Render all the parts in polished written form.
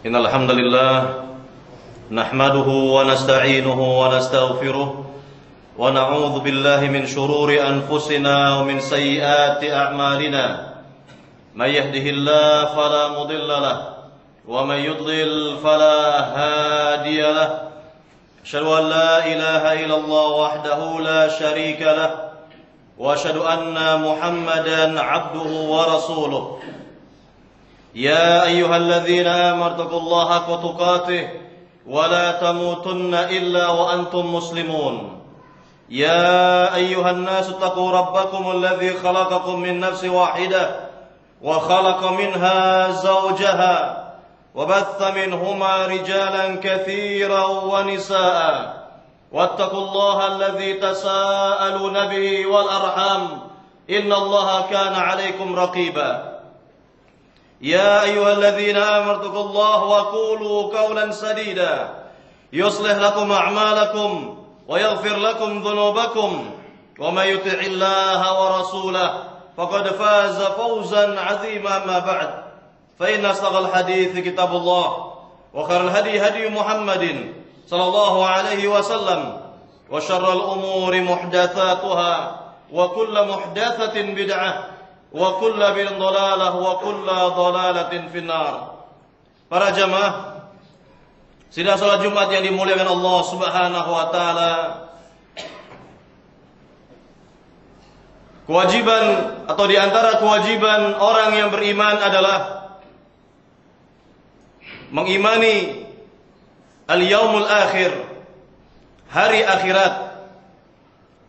Innal hamdalillah nahmaduhu wa nasta'inuhu wa nastaghfiruh wa na'udzu billahi min shururi anfusina wa min sayyiati a'malina. May yahdihillahu fala mudilla lahu wa may yudlil fala hadiya lahu. Asyhadu an la ilaha illallah wahdahu la syarika lahu wa asyhadu anna Muhammadan 'abduhu wa rasuluh. يا أيها الذين آمنوا اتقوا الله حق تقاته ولا تموتن إلا وأنتم مسلمون يا أيها الناس اتقوا ربكم الذي خلقكم من نفس واحدة وخلق منها زوجها وبث منهما رجالا كثيرا ونساء واتقوا الله الذي تساءلون به والأرحام إن الله كان عليكم رقيبا يا أيها الذين آمنوا اتقوا الله وقولوا قولا سديدا يصلح لكم أعمالكم ويغفر لكم ذنوبكم ومن يطع الله ورسوله فقد فاز فوزا عظيما. ما بعد فإن أصدق الحديث كتاب الله وخير الهدي هدي محمد صلى الله عليه وسلم وشر الأمور محدثاتها وكل محدثة بدعة wa kullu bid'atin dhalalah wa kullu dhalalatin finnar. Para jamaah sidang salat Jumat yang dimuliakan Allah Subhanahu wa taala, kewajiban atau di antara kewajiban orang yang beriman adalah mengimani al-yaumul akhir, hari akhirat.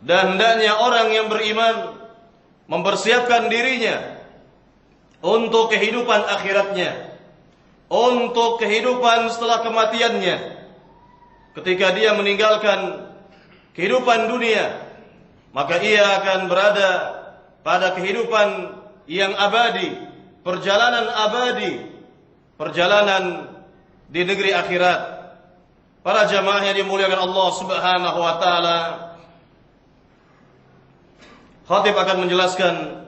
Dan hendaknya orang yang beriman mempersiapkan dirinya untuk kehidupan akhiratnya, untuk kehidupan setelah kematiannya. Ketika dia meninggalkan kehidupan dunia, maka ia akan berada pada kehidupan yang abadi, perjalanan di negeri akhirat. Para jamaah yang dimuliakan Allah Subhanahu wa taala, khatib akan menjelaskan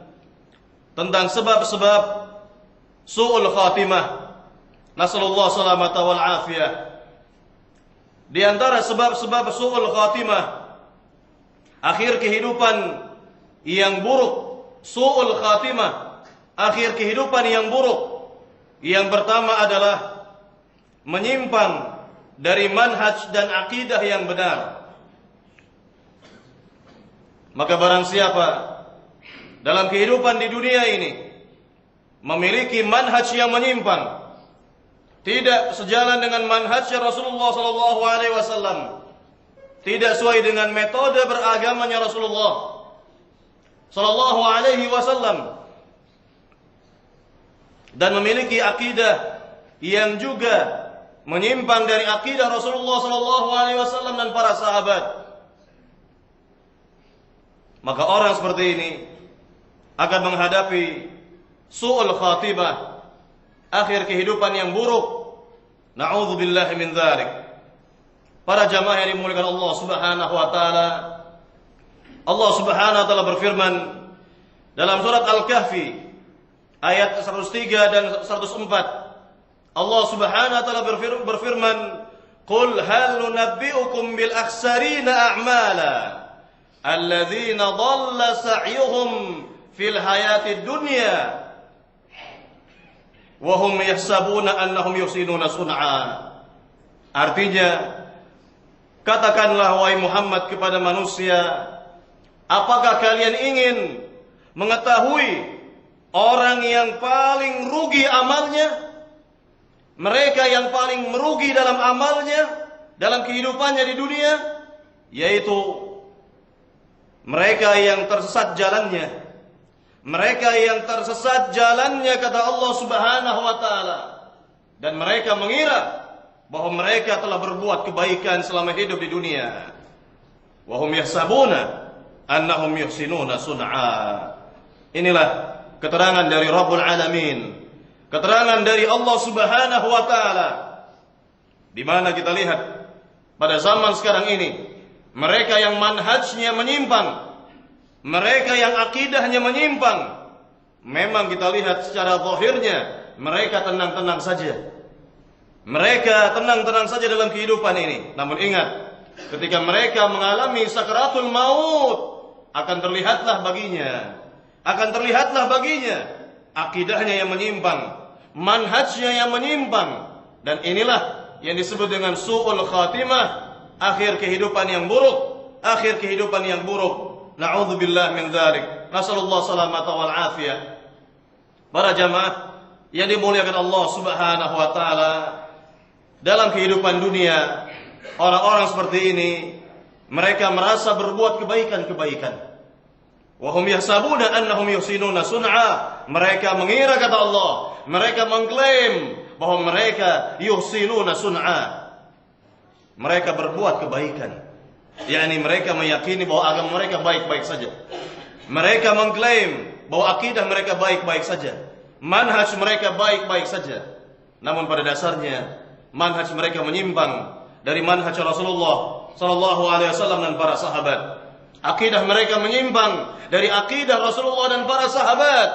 tentang sebab-sebab su'ul khatimah. Nasallallahu salamata wal afiyah. Di antara sebab-sebab su'ul khatimah, akhir kehidupan yang buruk, su'ul khatimah, akhir kehidupan yang buruk. Yang pertama adalah menyimpang dari manhaj dan akidah yang benar. Maka barang siapa dalam kehidupan di dunia ini memiliki manhaj yang menyimpang, tidak sejalan dengan manhaj Rasulullah sallallahu alaihi wasallam, tidak sesuai dengan metode beragamanya Rasulullah sallallahu alaihi wasallam, dan memiliki akidah yang juga menyimpang dari akidah Rasulullah sallallahu alaihi wasallam dan para sahabat, maka orang seperti ini akan menghadapi su'ul khatimah, akhir kehidupan yang buruk. Na'udzubillahi min dzalik. Para jamaah yang dimuliakan Allah Subhanahu wa taala, Allah Subhanahu wa taala berfirman dalam surat Al-Kahfi ayat 103 dan 104. Allah Subhanahu wa taala berfirman, "Qul hal nunabbi'ukum bil akhsarina a'mala alladzina dhalla sa'yuhum fil hayatid dunya wa hum yahsabuna annahum yuhsinuna sun'a." Artinya, katakanlah wahai Muhammad kepada manusia, apakah kalian ingin mengetahui orang yang paling rugi amalnya, mereka yang paling merugi dalam amalnya, dalam kehidupannya di dunia, yaitu mereka yang tersesat jalannya. Mereka yang tersesat jalannya, kata Allah Subhanahu wa taala. Dan mereka mengira bahwa mereka telah berbuat kebaikan selama hidup di dunia. Wa hum yahsabuna annahum yuhsinuna sun'a. Inilah keterangan dari Rabbul Alamin, keterangan dari Allah Subhanahu wa taala, di mana kita lihat pada zaman sekarang ini, mereka yang manhajnya menyimpang, mereka yang akidahnya menyimpang, memang kita lihat secara zahirnya mereka tenang-tenang saja. Mereka tenang-tenang saja dalam kehidupan ini. Namun ingat, ketika mereka mengalami sakaratul maut, akan terlihatlah baginya akidahnya yang menyimpang, manhajnya yang menyimpang. Dan inilah yang disebut dengan su'ul khatimah, akhir kehidupan yang buruk. Na'udzubillah min dzalik. Nasallallahu salamata wal afiyah. Para jamaah yang dimuliakan Allah Subhanahu wa taala, dalam kehidupan dunia, orang-orang seperti ini mereka merasa berbuat kebaikan-kebaikan. Wa hum yahsabuna annahum yuhsinuna sun'a. Mereka mengira, kata Allah, mereka mengklaim bahwa mereka yuhsinuna sun'a. Mereka berbuat kebaikan. yakni mereka meyakini bahwa agama mereka baik-baik saja. Mereka mengklaim bahwa akidah mereka baik-baik saja, manhaj mereka baik-baik saja. Namun pada dasarnya manhaj mereka menyimpang dari manhaj Rasulullah sallallahu alaihi wasallam dan para sahabat. Akidah mereka menyimpang dari akidah Rasulullah dan para sahabat.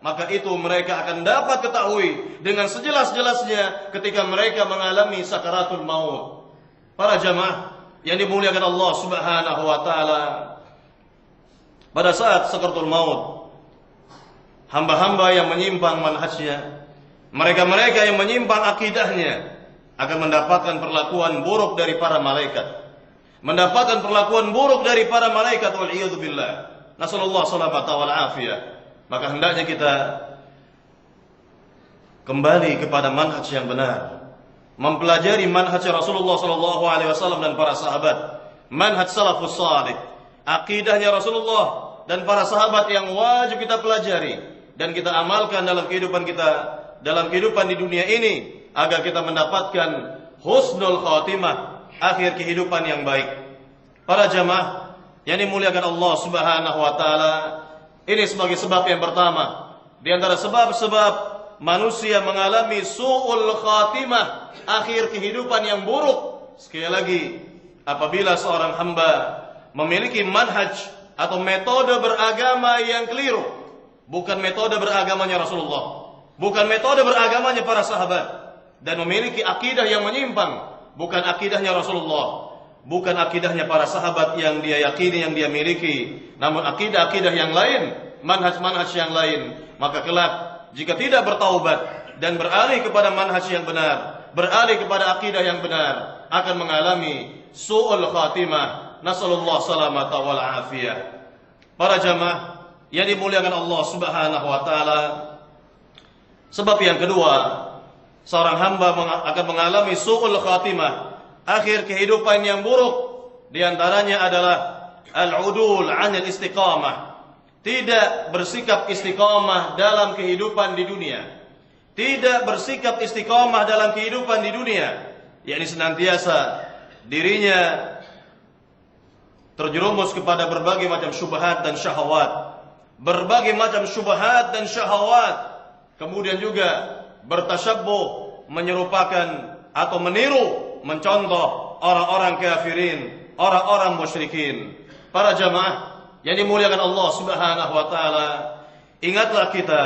Maka itu mereka akan dapat ketahui dengan sejelas-jelasnya ketika mereka mengalami sakaratul maut. Para jamaah yang dimuliakan Allah Subhanahu wa taala, pada saat sakaratul maut, hamba-hamba yang menyimpang manhajnya, mereka-mereka yang menyimpang akidahnya akan mendapatkan perlakuan buruk dari para malaikat. Mendapatkan perlakuan buruk dari para malaikat, wal iyadu billah. Nasallallahu salamata wal afiyah. Maka hendaknya kita kembali kepada manhaj yang benar, mempelajari manhaj Rasulullah sallallahu alaihi wasallam dan para sahabat, manhaj salafus salih, akidahnya Rasulullah dan para sahabat yang wajib kita pelajari dan kita amalkan dalam kehidupan kita, dalam kehidupan di dunia ini, agar kita mendapatkan husnul khatimah, akhir kehidupan yang baik. Para jamaah yang dimuliakan Allah Subhanahu wa taala, ini sebagai sebab yang pertama di antara sebab-sebab manusia mengalami su'ul khatimah, akhir kehidupan yang buruk. Sekali lagi, apabila seorang hamba memiliki manhaj atau metode beragama yang keliru, bukan metode beragamanya Rasulullah, bukan metode beragamanya para sahabat, dan memiliki akidah yang menyimpang, bukan akidahnya Rasulullah, bukan akidahnya para sahabat yang dia yakini, yang dia miliki, namun akidah-akidah yang lain, manhaj-manhaj yang lain, maka kelak jika tidak bertaubat dan beralih kepada manhaj yang benar, beralih kepada akidah yang benar, akan mengalami su'ul khatimah. Nasallallahu salamata wal afiyah. Para jamaah yang dimuliakan Allah Subhanahu wa taala, sebab yang kedua, seorang hamba akan mengalami su'ul khatimah, akhir kehidupan yang buruk, di antaranya adalah al-udul 'anil istiqamah. Tidak bersikap istiqamah dalam kehidupan di dunia. Tidak bersikap istiqamah dalam kehidupan di dunia, yakni senantiasa dirinya terjerumus kepada berbagai macam syubhat dan syahwat. Berbagai macam syubhat dan syahwat. Kemudian juga bertasyabbuh, menyerupakan atau meniru, mencontoh orang-orang kafirin, orang-orang musyrikin. Para jamaah yang dimuliakan Allah Subhanahu wa taala, ingatlah kita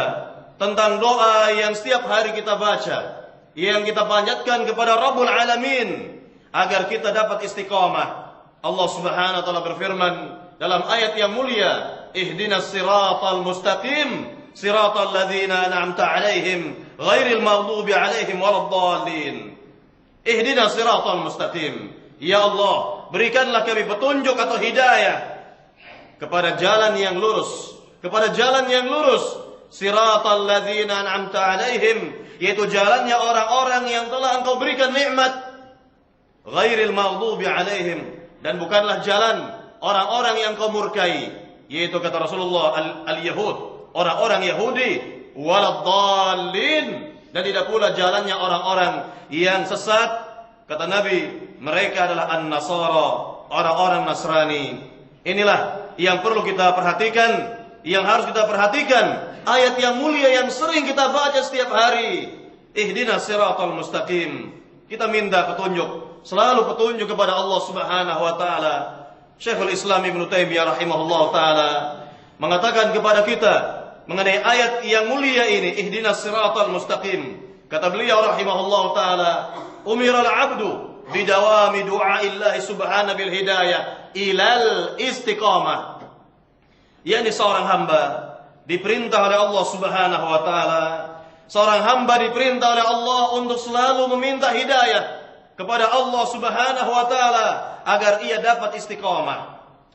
tentang doa yang setiap hari kita baca, yang kita panjatkan kepada Rabbul Alamin agar kita dapat istiqamah. Allah Subhanahu wa taala berfirman dalam ayat yang mulia, ihdinas siratal mustaqim, siratal ladzina an'amta 'alaihim ghairil maghdubi 'alaihim waladdallin. Ihdinas siratal mustaqim, ya Allah, berikanlah kami petunjuk atau hidayah kepada jalan yang lurus, kepada jalan yang lurus. Siratal ladzina an'amta 'alaihim, yaitu jalannya orang-orang yang telah Engkau berikan nikmat. Ghairil maghdubi 'alaihim, dan bukanlah jalan orang-orang yang Kau murkai, yaitu kata Rasulullah al-Yahud, orang-orang Yahudi, waladdallin, dan tidak pula jalannya orang-orang yang sesat. Kata Nabi, mereka adalah an-Nasara, orang-orang Nasrani. Inilah yang perlu kita perhatikan, yang harus kita perhatikan. Ayat yang mulia yang sering kita baca setiap hari, ihdinas siratal mustaqim. Kita minta petunjuk, selalu petunjuk kepada Allah Subhanahu wa taala. Syekhul Islam Ibnu Taimiyah rahimahullah taala mengatakan kepada kita mengenai ayat yang mulia ini, ihdinas siratal mustaqim, Kata beliau rahimahullah taala, umiral abdu bidawami du'aillahi subhanahu bil hidayah ilal istiqamah. Yani seorang hamba diperintah oleh Allah subhanahu wa ta'ala, seorang hamba diperintah oleh Allah untuk selalu meminta hidayah kepada Allah subhanahu wa ta'ala agar ia dapat istiqamah,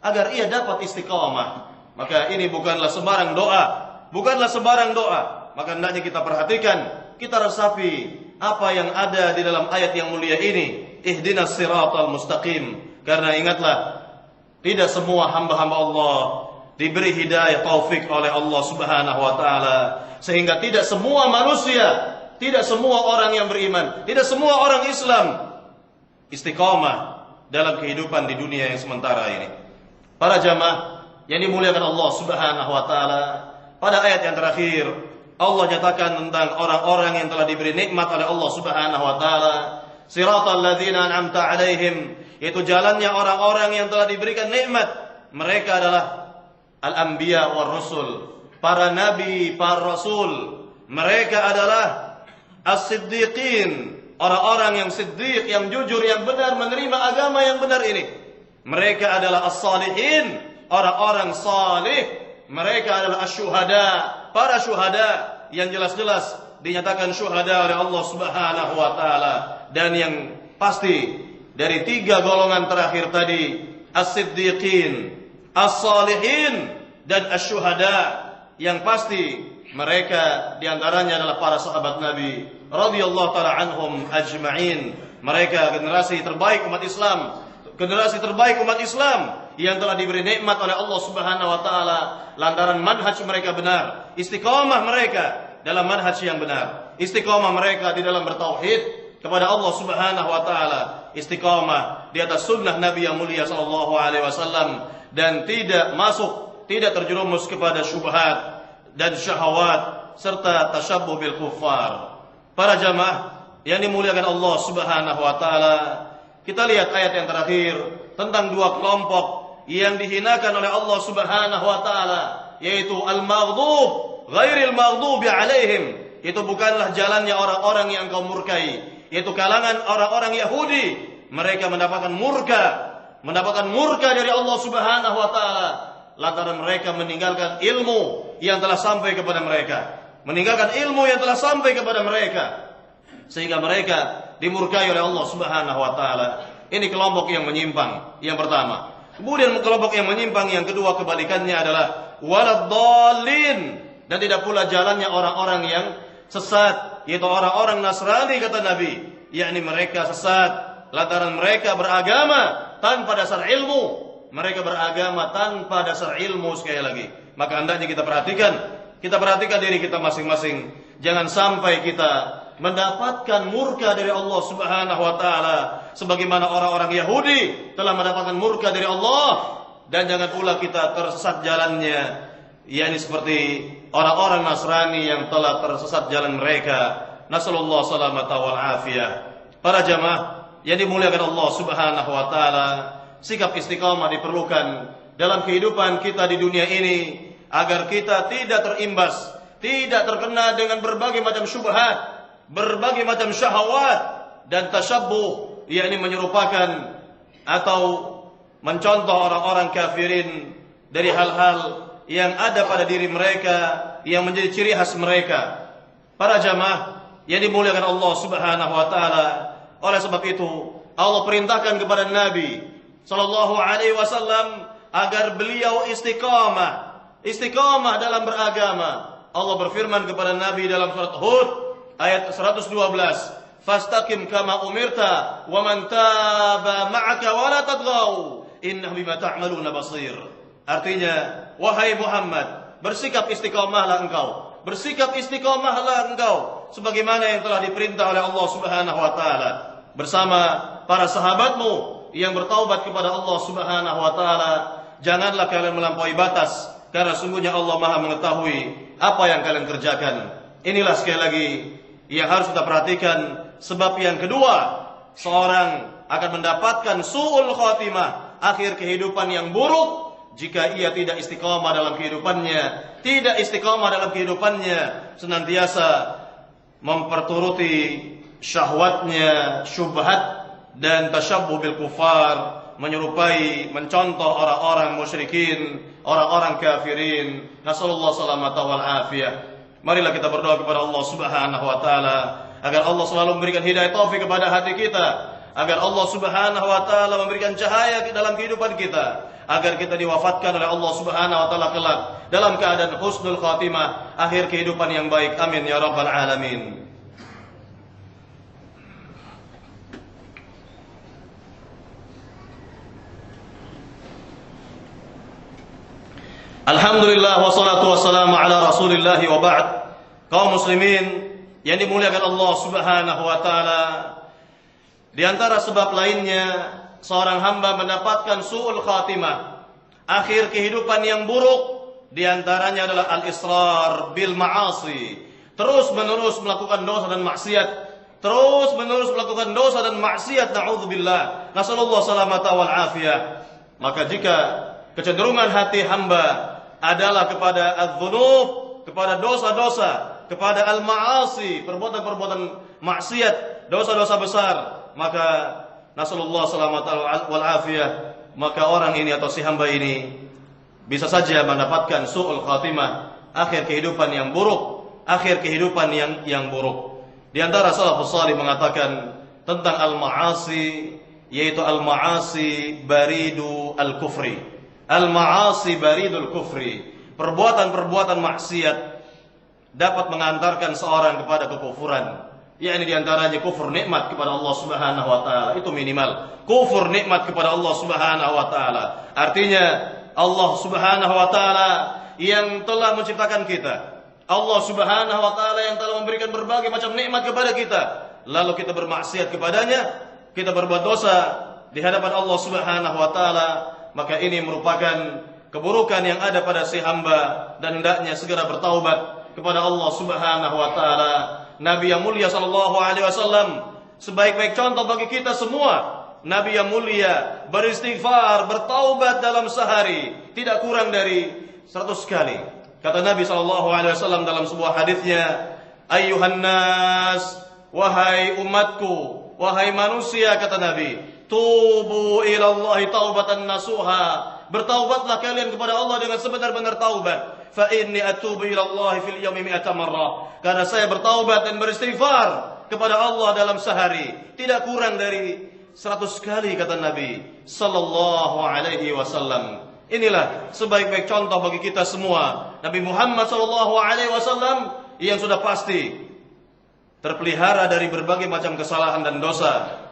agar ia dapat istiqamah. Maka ini bukanlah sembarang doa, bukanlah sembarang doa. Maka hendaknya kita perhatikan, kita resapi apa yang ada di dalam ayat yang mulia ini, ihdinas siratal mustaqim. Karena ingatlah, tidak semua hamba-hamba Allah diberi hidayah taufik oleh Allah subhanahu wa ta'ala, sehingga tidak semua manusia, tidak semua orang yang beriman, tidak semua orang Islam istiqamah dalam kehidupan di dunia yang sementara ini. Para jamaah yang dimuliakan Allah subhanahu wa ta'ala, pada ayat yang terakhir Allah nyatakan tentang orang-orang yang telah diberi nikmat oleh Allah subhanahu wa ta'ala, siratal ladzina an'amta alaihim, yaitu jalannya orang-orang yang telah diberikan nikmat. Mereka adalah al-anbiya war rusul, para nabi, para rasul. Mereka adalah as-siddiqin, orang-orang yang siddiq, yang jujur, yang benar menerima agama yang benar ini. Mereka adalah as-salihin, orang-orang salih. Mereka adalah asy-syuhada, para syuhada yang jelas-jelas dinyatakan syuhada oleh Allah subhanahu wa ta'ala. Dan yang pasti dari tiga golongan terakhir tadi, as-siddiqin, as-salihin, dan asy-syuhada, yang pasti mereka diantaranya adalah para sahabat Nabi radhiyallahu ta'ala anhum ajma'in. Mereka generasi terbaik umat Islam, generasi terbaik umat Islam yang telah diberi nikmat oleh Allah subhanahu wa ta'ala lantaran manhaj mereka benar, istiqamah mereka dalam manhaj yang benar, istiqamah mereka di dalam bertauhid kepada Allah subhanahu wa ta'ala, istiqamah di atas sunnah Nabi yang mulia sallallahu alaihi wasallam, dan tidak masuk, tidak terjerumus kepada syubhat dan syahwat serta tasyabbuh bil kuffar. Para jamaah yang dimuliakan Allah subhanahu wa ta'ala, kita lihat ayat yang terakhir tentang dua kelompok yang dihinakan oleh Allah subhanahu wa ta'ala, yaitu al-maghdub ghairil maghdubi alaihim. Itu bukanlah jalannya orang-orang yang engkau murkai, yaitu kalangan orang-orang Yahudi. Mereka mendapatkan murka dari Allah subhanahu wa ta'ala lantaran mereka meninggalkan ilmu yang telah sampai kepada mereka, meninggalkan ilmu yang telah sampai kepada mereka, sehingga mereka dimurkai oleh Allah subhanahu wa ta'ala. Ini kelompok yang menyimpang yang pertama. Kemudian kelompok yang menyimpang yang kedua, kebalikannya adalah waladdallin, dan tidak pula jalannya orang-orang yang sesat, yaitu orang-orang Nasrani kata Nabi, yakni mereka sesat lantaran mereka beragama tanpa dasar ilmu. Mereka beragama tanpa dasar ilmu. Sekali lagi, maka hendaknya kita perhatikan diri kita masing-masing. Jangan sampai kita mendapatkan murka dari Allah subhanahu wa ta'ala sebagaimana orang-orang Yahudi telah mendapatkan murka dari Allah. Dan jangan pula kita tersesat jalannya, yakni seperti orang-orang Nasrani yang telah tersesat jalan mereka. Nasallallahu salamata wal afiyah. Para jamaah yang dimuliakan Allah subhanahu wa ta'ala, sikap istiqamah diperlukan dalam kehidupan kita di dunia ini agar kita tidak terimbas, tidak terkena dengan berbagai macam syubhat, berbagai macam syahwat dan tasyabbuh, yakni menyerupakan atau mencontoh orang-orang kafirin dari hal-hal yang ada pada diri mereka yang menjadi ciri khas mereka. Para jamaah yang dimuliakan Allah subhanahu wa ta'ala, oleh sebab itu Allah perintahkan kepada Nabi sallallahu alaihi wasallam agar beliau istiqamah dalam beragama. Allah berfirman kepada Nabi dalam surat Hud ayat 112, fastaqim kama umirta wa man taba ma'aka wa la tadghaw innahu bima ta'maluna basir. Artinya, wahai Muhammad, bersikap istiqamahlah engkau sebagaimana yang telah diperintah oleh Allah subhanahu wa ta'ala bersama para sahabatmu yang bertaubat kepada Allah subhanahu wa ta'ala. Janganlah kalian melampaui batas, karena sungguhnya Allah maha mengetahui apa yang kalian kerjakan. Inilah sekali lagi yang harus kita perhatikan. Sebab yang kedua, seorang akan mendapatkan su'ul khatimah, akhir kehidupan yang buruk, jika ia tidak istiqamah dalam kehidupannya, senantiasa memperturuti syahwatnya, syubhat dan tasyabbuh bil kufar, menyerupai, mencontoh orang-orang musyrikin, orang-orang kafirin. Nasallallahu salamata wal afiyah. Marilah kita berdoa kepada Allah Subhanahu wa taala agar Allah selalu memberikan hidayah taufik kepada hati kita, agar Allah Subhanahu wa taala memberikan cahaya dalam kehidupan kita, agar kita diwafatkan oleh Allah Subhanahu wa taala kelak dalam keadaan husnul khatimah, akhir kehidupan yang baik. Amin ya rabbal alamin. Alhamdulillah wassalatu wassalamu ala Rasulillah wa ba'd. Kaum muslimin yang dimuliakan Allah Subhanahu wa taala, di antara sebab lainnya seorang hamba mendapatkan su'ul khatimah, akhir kehidupan yang buruk, di antaranya adalah al-israr bil ma'asi, terus-menerus melakukan dosa dan maksiat, terus-menerus melakukan dosa dan maksiat, na'udzubillah, nasallallahu salamata wal afiyah. Maka jika kecenderungan hati hamba adalah kepada adz-dzunub, kepada dosa-dosa, kepada al-ma'asi, perbuatan-perbuatan maksiat, dosa-dosa besar, maka nasallallahu salamata wal afiyah, maka orang ini atau si hamba ini bisa saja mendapatkan su'ul khatimah, akhir kehidupan yang buruk, akhir kehidupan yang buruk. Di antara salafus salih mengatakan tentang al-ma'asi, yaitu al-ma'asi baridu al-kufri. Al-ma'asi baridul kufri, perbuatan-perbuatan maksiat dapat mengantarkan seorang kepada kekufuran. Yakni di antaranya kufur nikmat kepada Allah Subhanahu wa taala, itu minimal. Kufur nikmat kepada Allah Subhanahu wa taala. Artinya Allah Subhanahu wa taala yang telah menciptakan kita, Allah Subhanahu wa taala yang telah memberikan berbagai macam nikmat kepada kita, lalu kita bermaksiat kepadanya, kita berbuat dosa di hadapan Allah Subhanahu wa taala, maka ini merupakan keburukan yang ada pada si hamba dan hendaknya segera bertaubat kepada Allah Subhanahu wa taala. Nabi yang mulia sallallahu alaihi wasallam sebaik-baik contoh bagi kita semua. Nabi yang mulia beristighfar, bertaubat dalam sehari tidak kurang dari 100 kali. Kata Nabi sallallahu alaihi wasallam dalam sebuah hadisnya, "Ayyuhan nas, wahai umatku, wahai manusia," kata Nabi, "tubu ilallahi taubatan nasuha." Bertaubatlah kalian kepada Allah dengan sebenar-benar taubat. Fa inni atubu ilallahi fil yaumi mi'ata marrah. Karena saya bertaubat dan beristighfar kepada Allah dalam sehari tidak kurang dari 100 kali, kata Nabi sallallahu alaihi wasallam. Inilah sebaik-baik contoh bagi kita semua. Nabi Muhammad sallallahu alaihi wasallam yang sudah pasti terpelihara dari berbagai macam kesalahan dan dosa,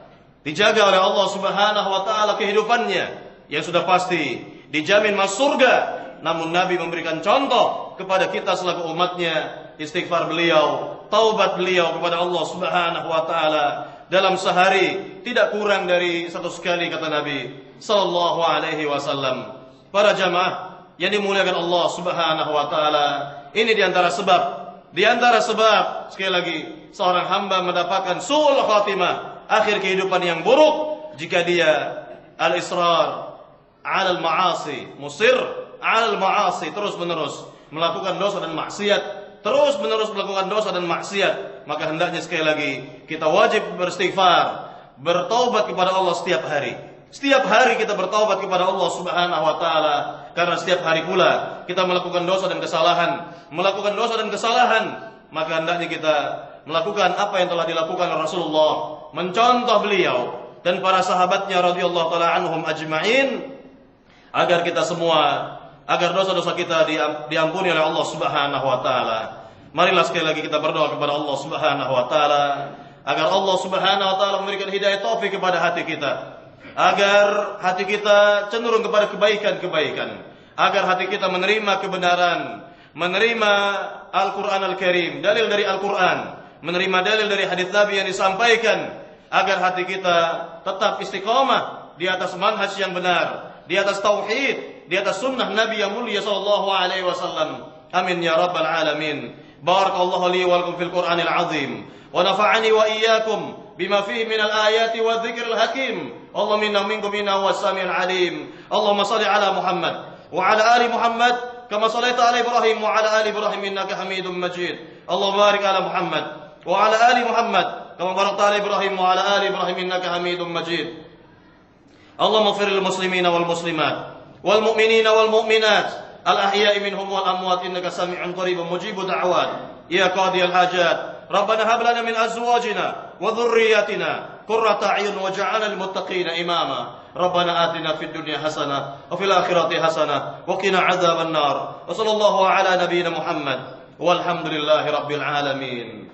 dijaga oleh Allah Subhanahu wa taala kehidupannya, yang sudah pasti dijamin masuk surga. Namun Nabi memberikan contoh kepada kita selaku umatnya, istighfar beliau, taubat beliau kepada Allah Subhanahu wa taala dalam sehari tidak kurang dari 100 kali, kata Nabi sallallahu alaihi wasallam. Para jamaah yang dimuliakan Allah Subhanahu wa taala, ini di antara sebab sekali lagi seorang hamba mendapatkan su'ul khatimah, akhir kehidupan yang buruk, jika dia al-israr 'alal ma'asi, musir 'alal ma'asi, terus-menerus melakukan dosa dan maksiat, terus-menerus melakukan dosa dan maksiat. Maka hendaknya sekali lagi kita wajib beristighfar, bertaubat kepada Allah setiap hari. Setiap hari kita bertaubat kepada Allah Subhanahu wa taala, karena setiap hari pula kita melakukan dosa dan kesalahan, maka hendaknya kita melakukan apa yang telah dilakukan Rasulullah, mencontoh beliau dan para sahabatnya radhiyallahu taala anhum ajma'in, agar kita semua, agar dosa-dosa kita diampuni oleh Allah Subhanahu wa taala. Marilah sekali lagi kita berdoa kepada Allah Subhanahu wa taala agar Allah Subhanahu wa taala memberikan hidayah taufik kepada hati kita, agar hati kita cenderung kepada kebaikan-kebaikan, agar hati kita menerima kebenaran, menerima Al-Qur'an Al-Karim, dalil dari Al-Qur'an, menerima dalil dari hadis Nabi yang disampaikan, agar hati kita tetap istiqamah di atas manhaj yang benar, di atas tauhid, di atas sunnah Nabi yang mulia sallallahu alaihi wasallam. Amin ya rabbal alamin. Barakallahu li wa lakum fil Qur'anil azim wa nafa'ani wa iyyakum bima fihi minal ayati wa dzikril hakim. Allahumma inna minkum inna huwas samiul alim. Allahumma shalli ala Muhammad wa ala ali Muhammad kama shallaita ala Ibrahim wa ala ali Ibrahim innaka Hamidum Majid. Allahumma barik ala Muhammad وعلى آل محمد كما باركت على إبراهيم وعلى آل إبراهيم إنك حميد مجيد. اللهم اغفر للمسلمين والمسلمات والمؤمنين والمؤمنات الأحياء منهم والأموات إنك سميع قريب مجيب دعوات يا قاضي الحاجات. ربنا هب لنا من أزواجنا وذرياتنا قرة أعين واجعلنا للمتقين إماما. ربنا آتنا في الدنيا حسنة وفي الآخرة حسنة وقنا عذاب النار. وصلى الله على نبينا محمد والحمد لله رب العالمين.